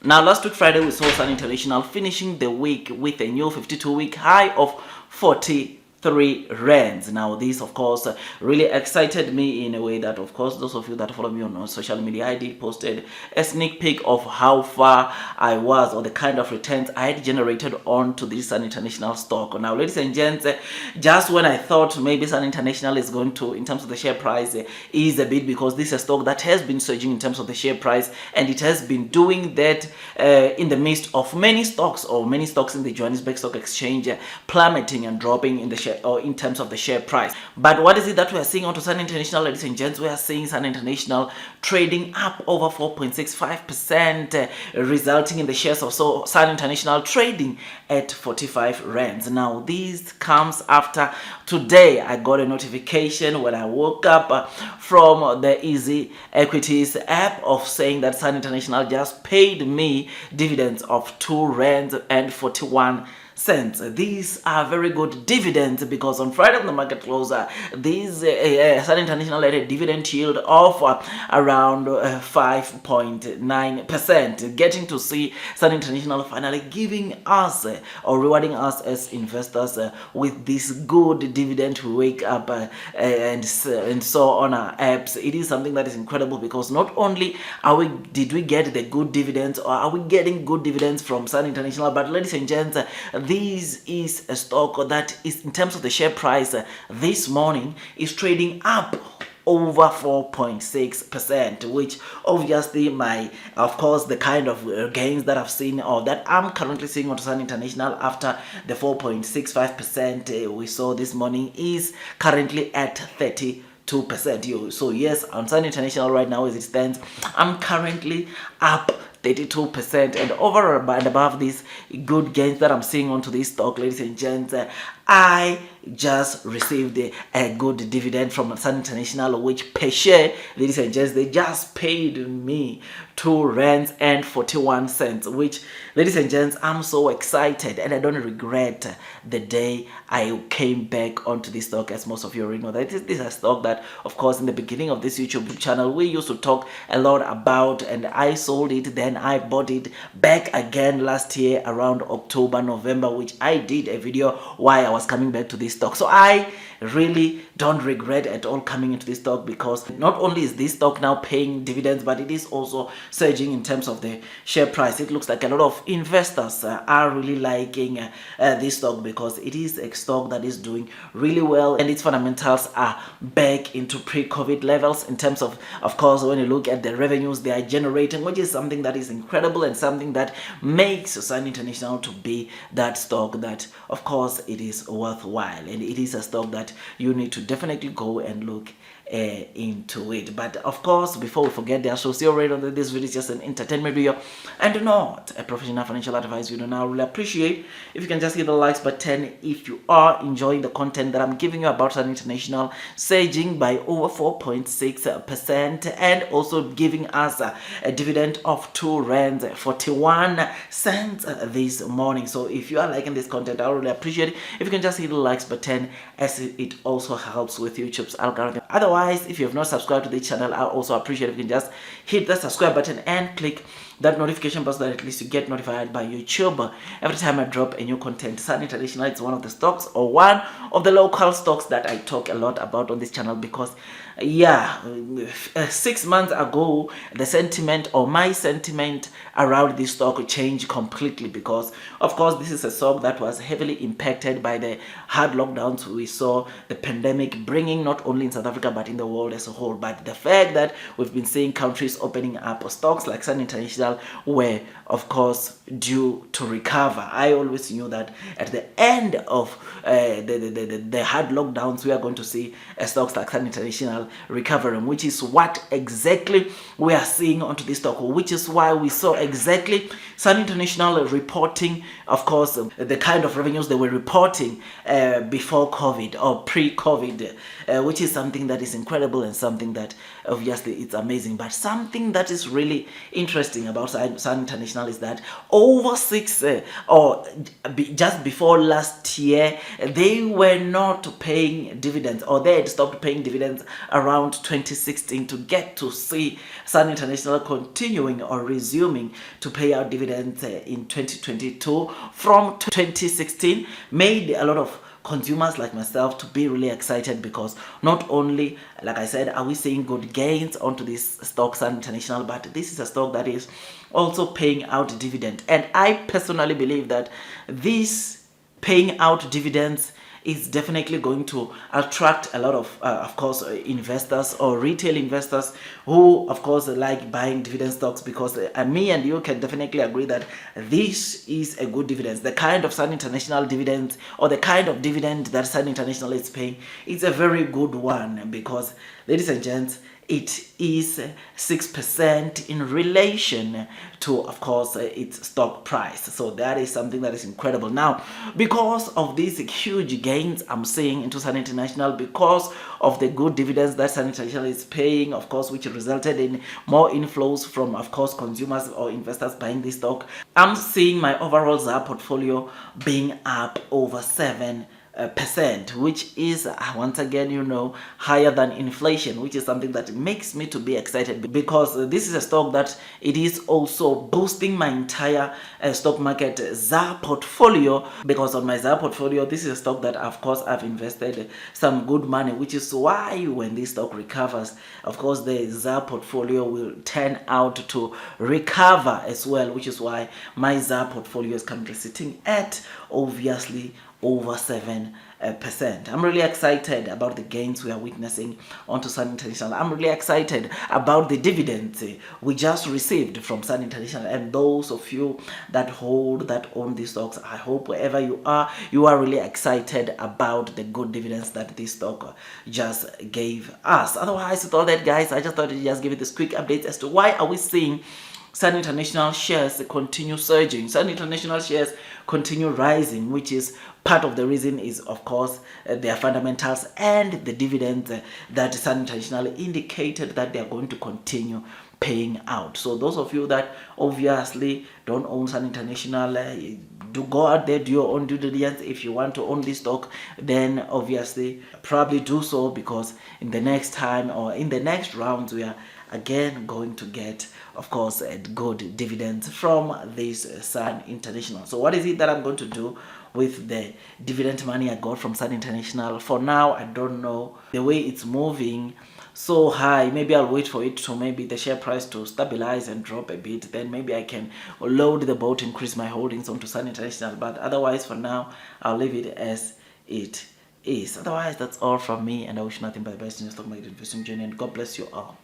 Now, last week Friday, we saw Sun International finishing the week with a new 52-week high of 43 rands. Now, this, of course, really excited me in a way that, of course, those of you that follow me on social media, I did posted a sneak peek of how far I was or the kind of returns I had generated onto this Sun International stock. Now, ladies and gents, just when I thought maybe Sun International is going to, in terms of the share price, ease a bit, because this is a stock that has been surging in terms of the share price, and it has been doing that in the midst of many stocks in the Johannesburg Stock Exchange plummeting and dropping in the share, or in terms of the share price. But what is it that we are seeing onto Sun International, ladies and gents? We are seeing Sun International trading up over 4.65%, resulting in the shares of Sun International trading at 45 rands. Now, this comes after today I got a notification when I woke up from the Easy Equities app of saying that Sun International just paid me dividends of 2 rands and 41 cents. These are very good dividends, because on Friday when the market closed, these Sun International had a dividend yield of around 5.9%. Getting to see Sun International finally giving us or rewarding us as investors with this good dividend. We wake up and so on our apps. It is something that is incredible, because not only did we get the good dividends, or are we getting good dividends from Sun International, but ladies and gents, this is a stock that is, in terms of the share price, this morning is trading up over 4.6%, which obviously of course, the kind of gains that I've seen, or that I'm currently seeing on Sun International after the 4.65% we saw this morning, is currently at 32%. So yes, on Sun International right now as it stands, I'm currently up 32%, and over and above these good gains that I'm seeing onto this stock, ladies and gents, I just received a good dividend from Sun International, which per share, ladies and gents, they just paid me 2 rands and 41 cents, which, ladies and gents, I'm so excited, and I don't regret the day I came back onto this stock. As most of you already know, that this is a stock that, of course, in the beginning of this YouTube channel, we used to talk a lot about, and I sold it, then I bought it back again last year around October, November, which I did a video why I was coming back to this stock. So I really don't regret at all coming into this stock, because not only is this stock now paying dividends, but it is also surging in terms of the share price. It looks like a lot of investors are really liking this stock, because it is a stock that is doing really well, and its fundamentals are back into pre-COVID levels in terms of course, when you look at the revenues they are generating, which is something that is incredible, and something that makes Sun International to be that stock that, of course, it is worthwhile, and it is a stock that you need to definitely go and look into it. But of course, before we forget, the associate rate on this video is just an entertainment video and not a professional financial advice video. Now, I really appreciate if you can just hit the likes button if you are enjoying the content that I'm giving you about Sun International surging by over 4.6% and also giving us a dividend of 2 rands 41 cents this morning. So if you are liking this content, I really appreciate it if you can just hit the likes button, as it also helps with YouTube's algorithm. Otherwise, if you have not subscribed to the channel, I also appreciate if you can just hit the subscribe button and click that notification bell, so that at least you get notified by YouTube every time I drop a new content. Sun International is one of the stocks, or one of the local stocks, that I talk a lot about on this channel, because 6 months ago, the sentiment, or my sentiment around this stock, changed completely, because of course this is a stock that was heavily impacted by the hard lockdowns we saw the pandemic bringing, not only in South Africa but in the world as a whole. But the fact that we've been seeing countries opening up, stocks like Sun International were, of course, due to recover. I always knew that at the end of the hard lockdowns, we are going to see stocks like Sun International recovering, which is what exactly we are seeing onto this stock, which is why we saw exactly Sun International reporting, of course, the kind of revenues they were reporting before COVID or pre-COVID, which is something that is incredible and something that obviously it's amazing. But something that is really interesting about Sun International is that over just before last year, they were not paying dividends, or they had stopped paying dividends around 2016, to get to see Sun International continuing or resuming to pay out dividends in 2022 from 2016, made a lot of consumers like myself to be really excited, because not only, like I said, are we seeing good gains onto this stock, Sun International, but this is a stock that is also paying out dividend. And I personally believe that this paying out dividends is definitely going to attract a lot of course, investors or retail investors who, of course, like buying dividend stocks, because me and you can definitely agree that this is a good dividend. The kind of Sun International dividends, or the kind of dividend that Sun International is paying, is a very good one, because, ladies and gents, it is 6% in relation to, of course, its stock price. So that is something that is incredible. Now, because of these huge gains I'm seeing into Sun International, because of the good dividends that Sun International is paying, of course, which resulted in more inflows from, of course, consumers or investors buying this stock, I'm seeing my overall ZAR portfolio being up over 7%, which is, once again, higher than inflation, which is something that makes me to be excited, because this is a stock that it is also boosting my entire stock market ZAR portfolio. Because on my ZAR portfolio, this is a stock that, of course, I've invested some good money, which is why when this stock recovers, of course, the ZAR portfolio will turn out to recover as well, which is why my ZAR portfolio is currently sitting at, obviously, over 7%. I'm really excited about the gains we are witnessing onto Sun International. I'm really excited about the dividends we just received from Sun International. And those of you that own these stocks, I hope wherever you are really excited about the good dividends that this stock just gave us. Otherwise, with all that, guys, I just thought I'd just give you this quick update as to why are we seeing Sun International shares continue surging, Sun International shares continue rising, which is part of the reason is, of course, their fundamentals and the dividends that Sun International indicated that they are going to continue paying out. So those of you that obviously don't own Sun International, do go out there, do your own due diligence. If you want to own this stock, then obviously probably do so, because in the next time or in the next rounds, we are again going to get, of course, good dividends from this Sun International. So what is it that I'm going to do with the dividend money I got from Sun International? For now, I don't know. The way it's moving so high, maybe I'll wait for it to maybe the share price to stabilize and drop a bit, then maybe I can load the boat, increase my holdings onto Sun International. But otherwise, for now, I'll leave it as it is. Otherwise, that's all from me, and I wish nothing but the best in your stock market investing journey, and God bless you all.